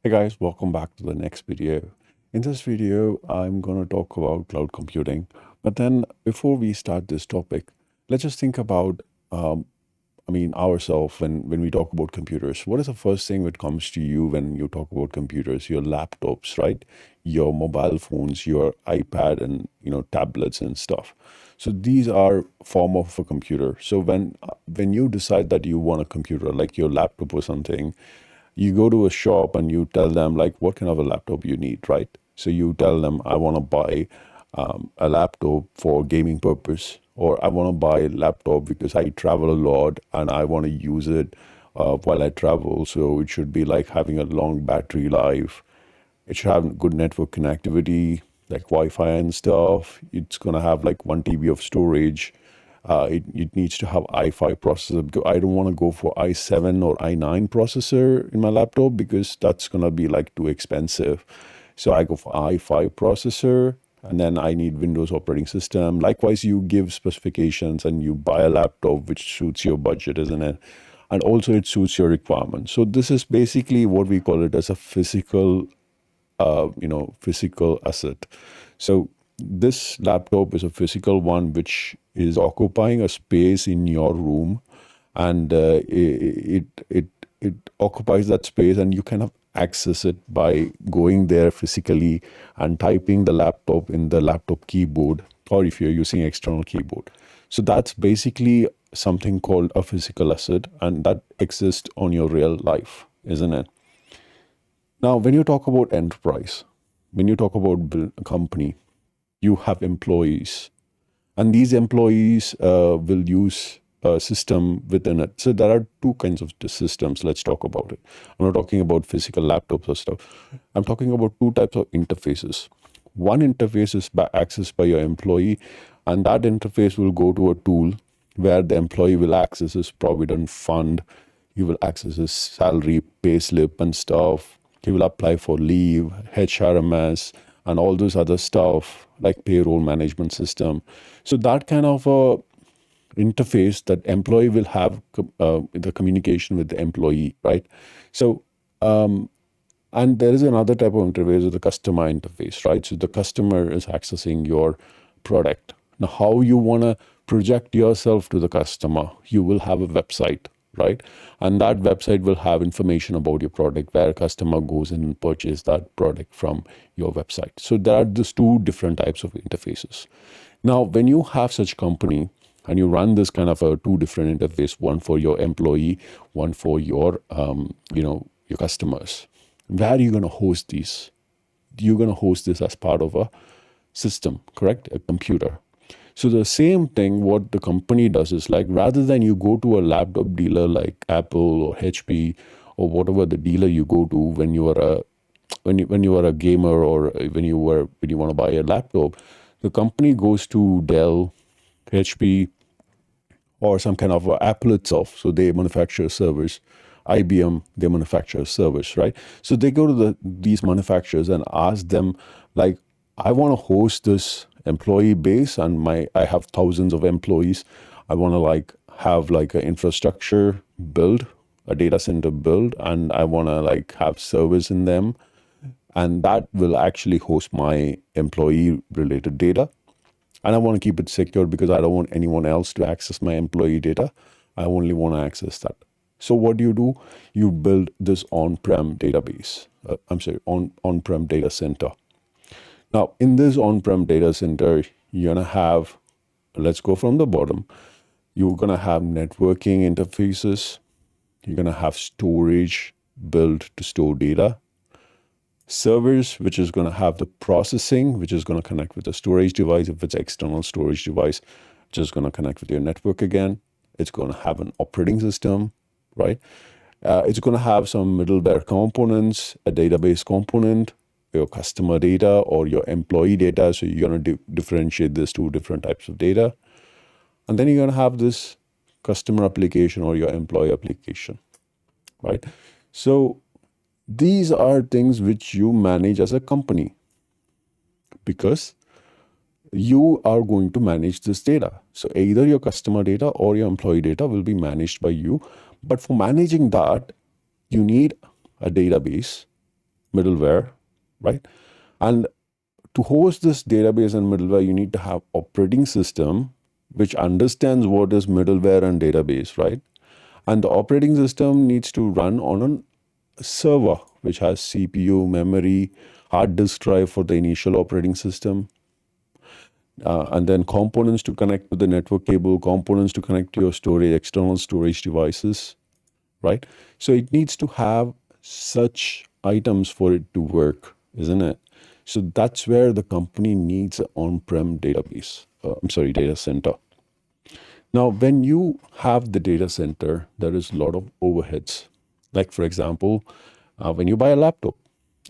Hey guys, welcome back to the next video. In this video, I'm going to talk about cloud computing. But then before we start this topic, let's just think about, ourselves when we talk about computers. What is the first thing that comes to you when you talk about computers? Your laptops, right? Your mobile phones, your iPad and, tablets and stuff. So these are form of a computer. So when you decide that you want a computer, like your laptop or something, you go to a shop and you tell them like what kind of a laptop you need, right? So you tell them I want to buy a laptop for gaming purpose, or I want to buy a laptop because I travel a lot and I want to use it while I travel. So it should be like having a long battery life. It should have good network connectivity, like Wi-Fi and stuff. It's gonna have like 1 TB of storage. It needs to have i5 processor because I don't want to go for i7 or i9 processor in my laptop because that's gonna be like too expensive. So I go for i5 processor, and then I need Windows operating system. Likewise, you give specifications and you buy a laptop which suits your budget, isn't it? And also it suits your requirements. So this is basically what we call it as a physical asset. So this laptop is a physical one which is occupying a space in your room, and it occupies that space, and you cannot access it by going there physically and typing the laptop in the laptop keyboard, or if you're using external keyboard. So that's basically something called a physical asset, and that exists on your real life, isn't it? Now, when you talk about enterprise, when you talk about a company, you have employees, and these employees will use a system within it. So there are two kinds of the systems. Let's talk about it. I'm not talking about physical laptops or stuff. I'm talking about two types of interfaces. One interface is accessed by your employee, and that interface will go to a tool where the employee will access his provident fund. He will access his salary, pay slip, and stuff. He will apply for leave, HRMS, and all those other stuff like payroll management system. So that kind of a interface that employee will have the communication with the employee, right? So and there is another type of interface, the customer interface, right? So the customer is accessing your product. Now, how you want to project yourself to the customer, you will have a website, right? And that website will have information about your product, where a customer goes in and purchase that product from your website. So there are these two different types of interfaces. Now, when you have such company and you run this kind of a two different interface, one for your employee, one for your, your customers, where are you going to host these? You're going to host this as part of a system, correct? A computer. So the same thing, what the company does is like, rather than you go to a laptop dealer like Apple or HP or whatever the dealer you go to when you are a gamer, or when you want to buy a laptop, the company goes to Dell, HP, or some kind of Apple itself. So they manufacture servers. IBM, they manufacture servers, right? So they go to these manufacturers and ask them, like, I want to host this employee base, and I have thousands of employees. I want to like have like an infrastructure build, a data center build, and I want to like have servers in them, and that will actually host my employee related data. And I want to keep it secure because I don't want anyone else to access my employee data. I only want to access that. So what do? You build this on-prem database. On-prem data center. Now, in this on-prem data center, you're going to have, let's go from the bottom. You're going to have networking interfaces. You're going to have storage built to store data. Servers, which is going to have the processing, which is going to connect with the storage device. If it's external storage device, which is going to connect with your network again. It's going to have an operating system, right? It's going to have some middleware components, a database component, your customer data or your employee data. So you're going to differentiate these two different types of data. And then you're going to have this customer application or your employee application, right? So these are things which you manage as a company, because you are going to manage this data. So either your customer data or your employee data will be managed by you. But for managing that, you need a database, middleware, right? And to host this database and middleware, you need to have operating system which understands what is middleware and database, right? And the operating system needs to run on a server which has CPU, memory, hard disk drive for the initial operating system, and then components to connect to the network cable, components to connect to your storage, external storage devices, right? So it needs to have such items for it to work, isn't it? So that's where the company needs an on-prem database. Data center. Now, when you have the data center, there is a lot of overheads. Like for example, when you buy a laptop,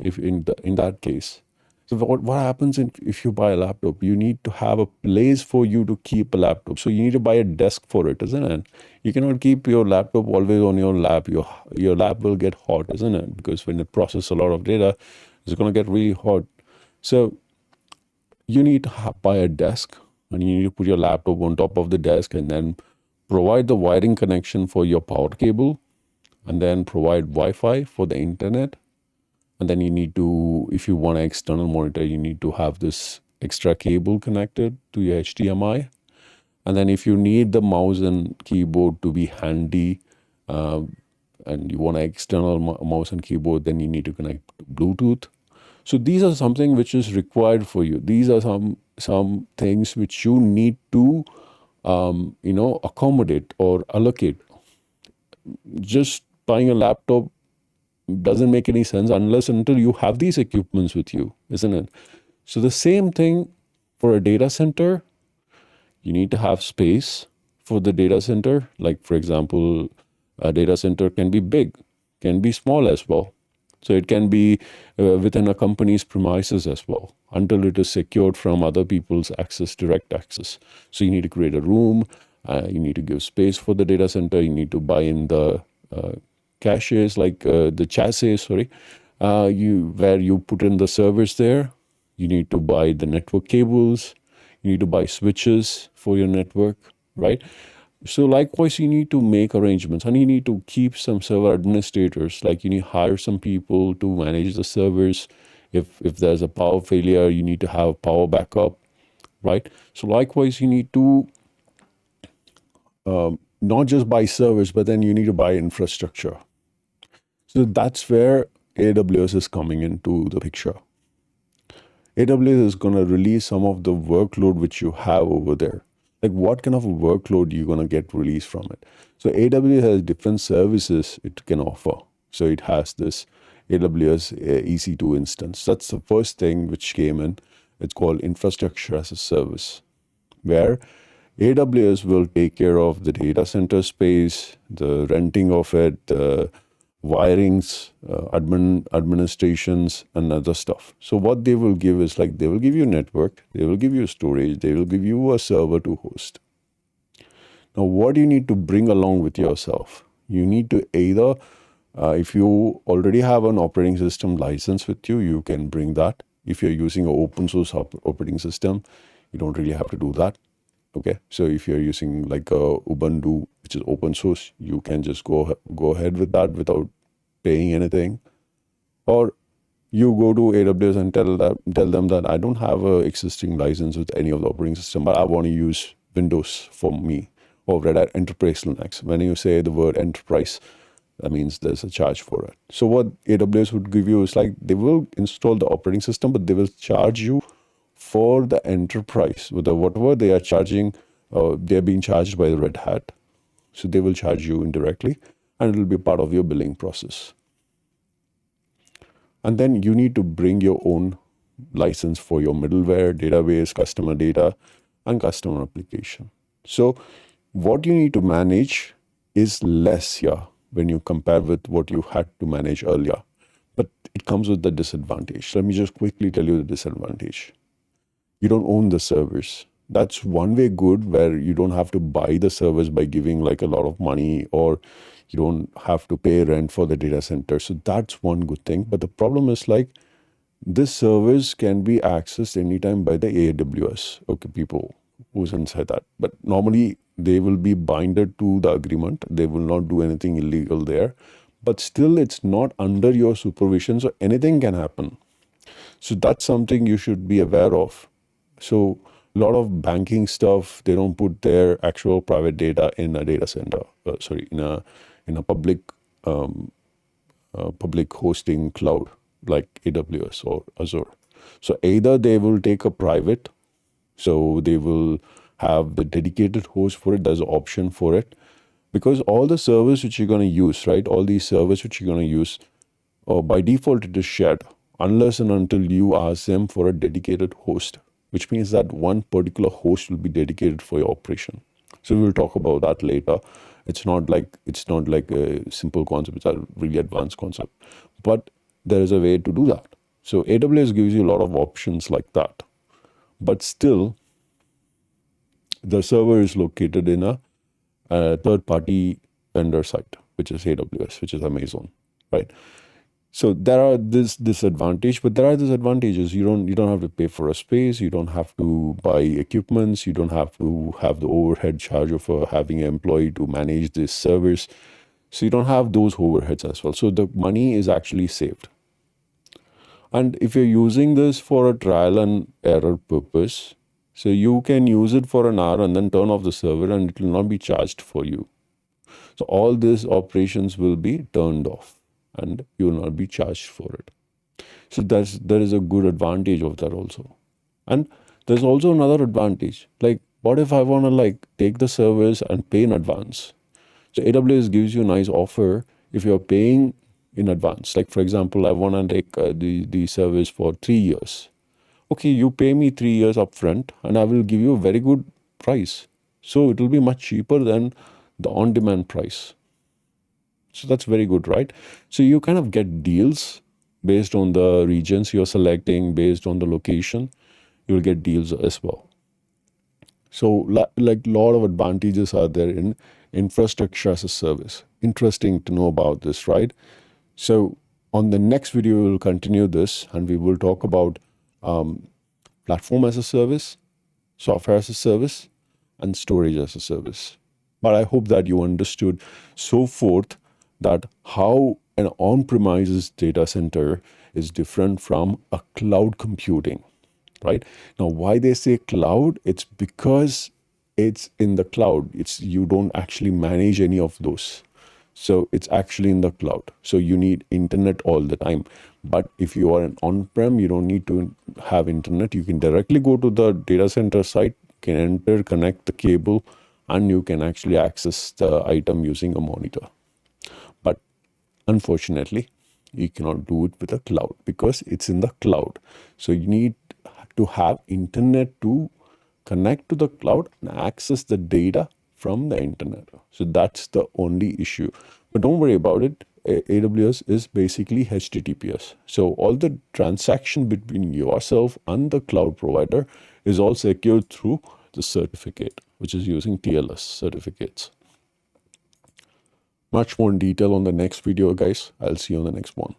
if in that case, so what happens if you buy a laptop? You need to have a place for you to keep a laptop. So you need to buy a desk for it, isn't it? You cannot keep your laptop always on your lap. Your lap will get hot, isn't it? Because when it processes a lot of data, it's going to get really hot. So you need to buy a desk, and you need to put your laptop on top of the desk, and then provide the wiring connection for your power cable, and then provide Wi-Fi for the internet. And then you need to, if you want an external monitor, you need to have this extra cable connected to your HDMI. And then if you need the mouse and keyboard to be handy, and you want an external mouse and keyboard, then you need to connect to Bluetooth. So these are something which is required for you. These are some things which you need to accommodate or allocate. Just buying a laptop doesn't make any sense unless until you have these equipments with you, isn't it? So the same thing for a data center. You need to have space for the data center. Like for example, a data center can be big, can be small as well. So it can be within a company's premises as well, until it is secured from other people's direct access. So you need to create a room, you need to give space for the data center, you need to buy in the caches, like the chassis, where you put in the servers there. You need to buy the network cables, you need to buy switches for your network, right? So likewise, you need to make arrangements, and you need to keep some server administrators. Like you need to hire some people to manage the servers. If there's a power failure, you need to have power backup, right? So likewise, you need to not just buy servers, but then you need to buy infrastructure. So that's where AWS is coming into the picture. AWS is going to release some of the workload which you have over there. Like what kind of a workload you're going to get released from it. So AWS has different services it can offer. So it has this AWS EC2 instance. That's the first thing which came in. It's called infrastructure as a service, where AWS will take care of the data center space, the renting of it, the wirings, administrations, and other stuff. So what they will give is like they will give you a network, they will give you storage, they will give you a server to host. Now, what do you need to bring along with yourself? You need to either, if you already have an operating system license with you, you can bring that. If you're using an open source operating system, you don't really have to do that. Okay, so if you're using like a Ubuntu, which is open source, you can just go ahead with that without paying anything. Or you go to AWS and tell them that I don't have an existing license with any of the operating system, but I want to use Windows for me, or Red Hat Enterprise Linux. When you say the word enterprise, that means there's a charge for it. So what AWS would give you is like they will install the operating system, but they will charge you for the enterprise with whatever they are charging. They're being charged by the Red Hat, so they will charge you indirectly, and it will be part of your billing process. And then you need to bring your own license for your middleware, database, customer data, and customer application. So what you need to manage is less here when you compare with what you had to manage earlier. But it comes with the disadvantage. Let me just quickly tell you the disadvantage. You don't own the servers. That's one way good, where you don't have to buy the servers by giving like a lot of money, or you don't have to pay rent for the data center. So that's one good thing. But the problem is like this service can be accessed anytime by the AWS, okay, people who's inside that. But normally they will be binded to the agreement. They will not do anything illegal there. but still it's not under your supervision, so anything can happen. So that's something you should be aware of. So a lot of banking stuff, they don't put their actual private data in a data center. In a public hosting cloud like AWS or Azure. So either they will take a private, so they will have the dedicated host for it. There's an option for it, because all the servers which you're going to use, right? All these servers which you're going to use, by default it is shared, unless and until you ask them for a dedicated host, which means that one particular host will be dedicated for your operation. So we'll talk about that later. It's not like a simple concept. It's a really advanced concept, but there is a way to do that. So AWS gives you a lot of options like that, but still the server is located in a third-party vendor site, which is AWS, which is Amazon, right? So there are this disadvantage, but there are disadvantages. You don't have to pay for a space. You don't have to buy equipments. You don't have to have the overhead charge of having an employee to manage these servers. So you don't have those overheads as well. So the money is actually saved. And if you're using this for a trial and error purpose, so you can use it for an hour and then turn off the server and it will not be charged for you. So all these operations will be turned off and you will not be charged for it. So there is a good advantage of that also. And there's also another advantage. Like, what if I want to take the servers and pay in advance? So AWS gives you a nice offer if you're paying in advance. Like, for example, I want to take the service for 3 years. Okay, you pay me 3 years upfront and I will give you a very good price. So it will be much cheaper than the on-demand price. So that's very good, right? So you kind of get deals based on the regions you're selecting, based on the location, you'll get deals as well. So like a lot of advantages are there in infrastructure as a service. Interesting to know about this, right? So on the next video, we'll continue this and we will talk about platform as a service, software as a service, and storage as a service. But I hope that you understood so forth that how an on-premises data center is different from a cloud computing, right? Now, why they say cloud? It's because it's in the cloud. You don't actually manage any of those. So it's actually in the cloud. So you need internet all the time. But if you are an on-prem, you don't need to have internet. You can directly go to the data center site, can enter, connect the cable, and you can actually access the item using a monitor. But unfortunately, you cannot do it with a cloud because it's in the cloud. So you need to have internet to connect to the cloud and access the data from the internet. So that's the only issue. But don't worry about it. AWS is basically HTTPS. So all the transaction between yourself and the cloud provider is all secured through the certificate, which is using TLS certificates. Much more in detail on the next video, guys. I'll see you on the next one.